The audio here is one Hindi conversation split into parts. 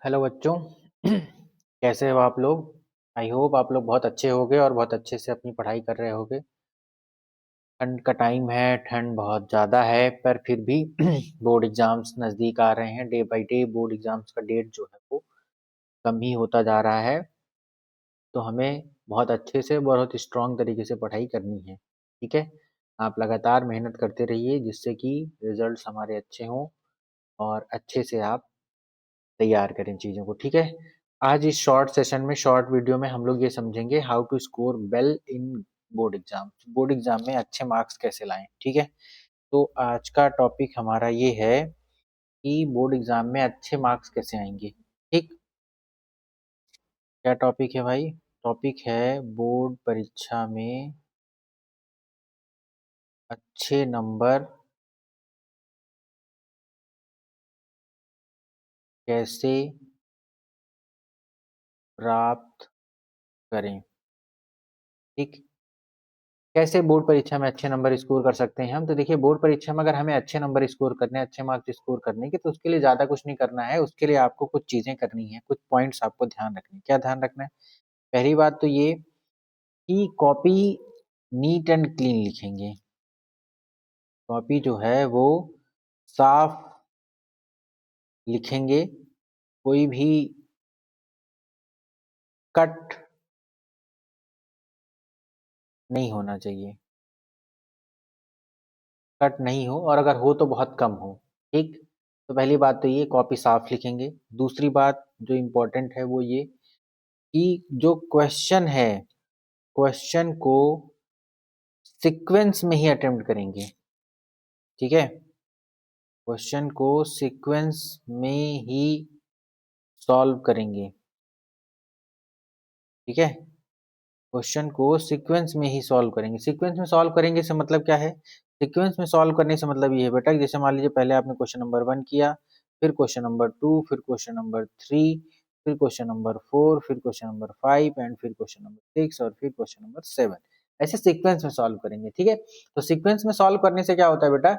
हेलो बच्चों। कैसे हो आप लोग? आई होप आप लोग बहुत अच्छे होगे और बहुत अच्छे से अपनी पढ़ाई कर रहे होगे। ठंड का टाइम है, ठंड बहुत ज़्यादा है, पर फिर भी बोर्ड एग्जाम्स नज़दीक आ रहे हैं। Day by day board exams का डेट जो है वो कम ही होता जा रहा है। तो हमें बहुत अच्छे से, बहुत स्ट्रॉन्ग तरीके से पढ़ाई करनी है। ठीक है, आप लगातार मेहनत करते रहिए जिससे कि रिजल्ट्स हमारे अच्छे हों और अच्छे से आप तैयार करें चीज़ों को। ठीक है, आज इस शॉर्ट सेशन में, शॉर्ट वीडियो में हम लोग ये समझेंगे how to score well in board exam. Board exam में अच्छे मार्क्स कैसे लाएं। ठीक है, तो आज का टॉपिक हमारा ये है कि बोर्ड एग्जाम में अच्छे मार्क्स कैसे आएंगे। ठीक, क्या टॉपिक है भाई? टॉपिक है बोर्ड परीक्षा में अच्छे नंबर कैसे प्राप्त करें। ठीक, कैसे बोर्ड परीक्षा में अच्छे नंबर स्कोर कर सकते हैं हम? तो देखिए, बोर्ड परीक्षा में अगर हमें अच्छे नंबर स्कोर करने हैं, अच्छे मार्क्स स्कोर करने के, तो उसके लिए ज़्यादा कुछ नहीं करना है। उसके लिए आपको कुछ चीज़ें करनी है, कुछ पॉइंट्स आपको ध्यान रखने हैं। क्या ध्यान रखना है? पहली बात तो ये कि कॉपी नीट एंड क्लीन लिखेंगे। कॉपी जो है वो साफ लिखेंगे, कोई भी कट नहीं होना चाहिए, कट नहीं हो, और अगर हो तो बहुत कम हो। ठीक, तो पहली बात तो ये, कॉपी साफ लिखेंगे। दूसरी बात जो इम्पोर्टेंट है वो ये कि जो क्वेश्चन है, क्वेश्चन को सीक्वेंस में ही अटेम्प्ट करेंगे। ठीक है, क्वेश्चन को सीक्वेंस में ही सॉल्व करेंगे। ठीक है, क्वेश्चन को सीक्वेंस में ही सॉल्व करेंगे। सीक्वेंस में सॉल्व करेंगे से मतलब क्या है? सीक्वेंस में सॉल्व करने से मतलब ये है बेटा, जैसे मान लीजिए पहले आपने क्वेश्चन नंबर 1 किया, फिर क्वेश्चन नंबर 2, फिर क्वेश्चन नंबर 3, फिर क्वेश्चन नंबर 4, फिर क्वेश्चन नंबर 5 एंड फिर क्वेश्चन नंबर 6 और फिर क्वेश्चन नंबर 7। ऐसे सीक्वेंस में सॉल्व करेंगे। ठीक है, तो सीक्वेंस में सॉल्व करने से क्या होता है बेटा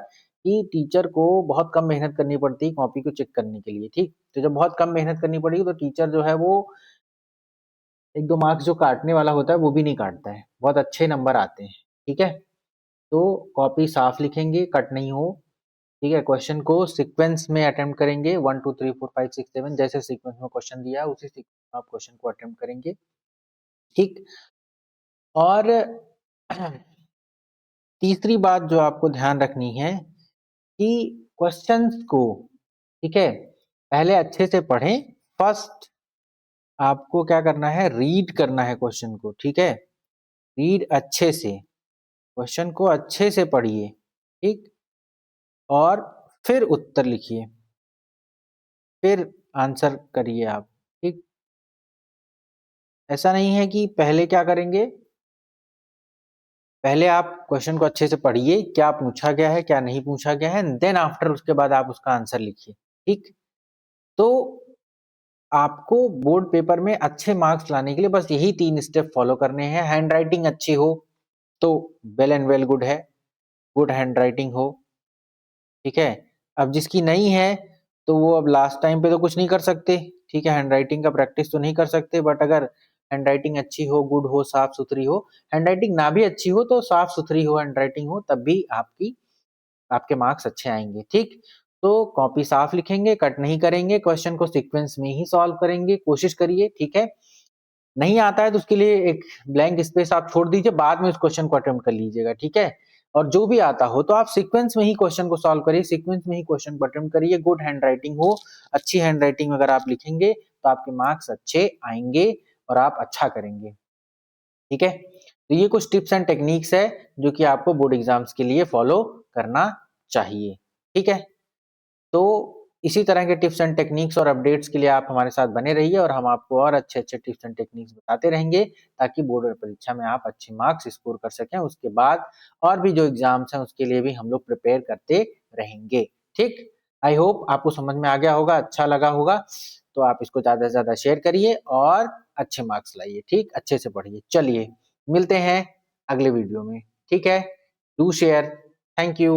कि टीचर को बहुत कम मेहनत करनी पड़ती है कॉपी को चेक करने के लिए। ठीक, तो जब बहुत कम मेहनत करनी पड़ेगी तो टीचर जो है वो 1-2 मार्क्स जो काटने वाला होता है वो भी नहीं काटता है, बहुत अच्छे नंबर आते हैं। ठीक है, तो कॉपी साफ लिखेंगे, कट नहीं हो। ठीक है, क्वेश्चन को सीक्वेंस में अटेम्प्ट करेंगे, 1 2 3 4 5 6 7 जैसे सीक्वेंस में क्वेश्चन दिया उसी सीक्वेंस में आप क्वेश्चन को अटेम्प्ट करेंगे। ठीक, और तीसरी बात जो आपको ध्यान रखनी है कि क्वेश्चंस को, ठीक है, पहले अच्छे से पढ़ें। फर्स्ट आपको क्या करना है, रीड करना है क्वेश्चन को। ठीक है, रीड अच्छे से, क्वेश्चन को अच्छे से पढ़िए। ठीक, और फिर उत्तर लिखिए, फिर आंसर करिए आप। ठीक, ऐसा नहीं है कि पहले क्या करेंगे, पहले आप क्वेश्चन को अच्छे से पढ़िए, क्या पूछा गया है क्या नहीं पूछा गया है, देन आफ्टर उसके बाद आप उसका आंसर लिखिए। ठीक, तो आपको बोर्ड पेपर में अच्छे मार्क्स लाने के लिए बस यही 3 स्टेप फॉलो करने हैं। हैंड राइटिंग अच्छी हो तो वेल एंड वेल गुड है, गुड हैंड राइटिंग हो। ठीक है, अब जिसकी नहीं है तो वो अब लास्ट टाइम पे तो कुछ नहीं कर सकते। ठीक है, हैंड राइटिंग का प्रैक्टिस तो नहीं कर सकते, बट अगर हैंड राइटिंग अच्छी हो, गुड हो, साफ सुथरी हो, हैंड राइटिंग ना भी अच्छी हो तो साफ सुथरी हो हैंड राइटिंग हो, तब भी आपके मार्क्स अच्छे आएंगे। ठीक, तो कॉपी साफ लिखेंगे, कट नहीं करेंगे, क्वेश्चन को सीक्वेंस में ही सॉल्व करेंगे, कोशिश करिए। ठीक है, नहीं आता है तो उसके लिए एक ब्लैंक स्पेस आप छोड़ दीजिए, बाद में उस क्वेश्चन को अटेम्प्ट कर लीजिएगा। ठीक है, और जो भी आता हो तो आप सीक्वेंस में ही क्वेश्चन को सॉल्व करिए, सीक्वेंस में ही क्वेश्चन को अटेम्प्ट करिए। गुड हैंड राइटिंग हो, अच्छी हैंड राइटिंग में अगर आप लिखेंगे तो आपके मार्क्स अच्छे आएंगे और आप अच्छा करेंगे। ठीक है, तो ये कुछ टिप्स एंड टेक्निक्स है जो कि आपको बोर्ड एग्जाम्स के लिए फॉलो करना चाहिए। ठीक है, तो इसी तरह के टिप्स एंड टेक्निक्स और अपडेट्स के लिए आप हमारे साथ बने रहिए और हम आपको और अच्छे-अच्छे टिप्स एंड टेक्निक्स बताते रहेंगे ताकि बोर्ड परीक्षा में आप अच्छे मार्क्स स्कोर कर सकें। उसके बाद और भी जो एग्जाम्स हैं उसके लिए भी हम लोग प्रिपेयर करते रहेंगे। ठीक, आई होप आपको समझ में आ गया होगा, अच्छा लगा होगा। तो आप इसको ज़्यादा से ज़्यादा शेयर करिए और अच्छे मार्क्स लाइए। ठीक, अच्छे से पढ़िए। चलिए, मिलते हैं अगले वीडियो में। ठीक है, डू शेयर। Thank you.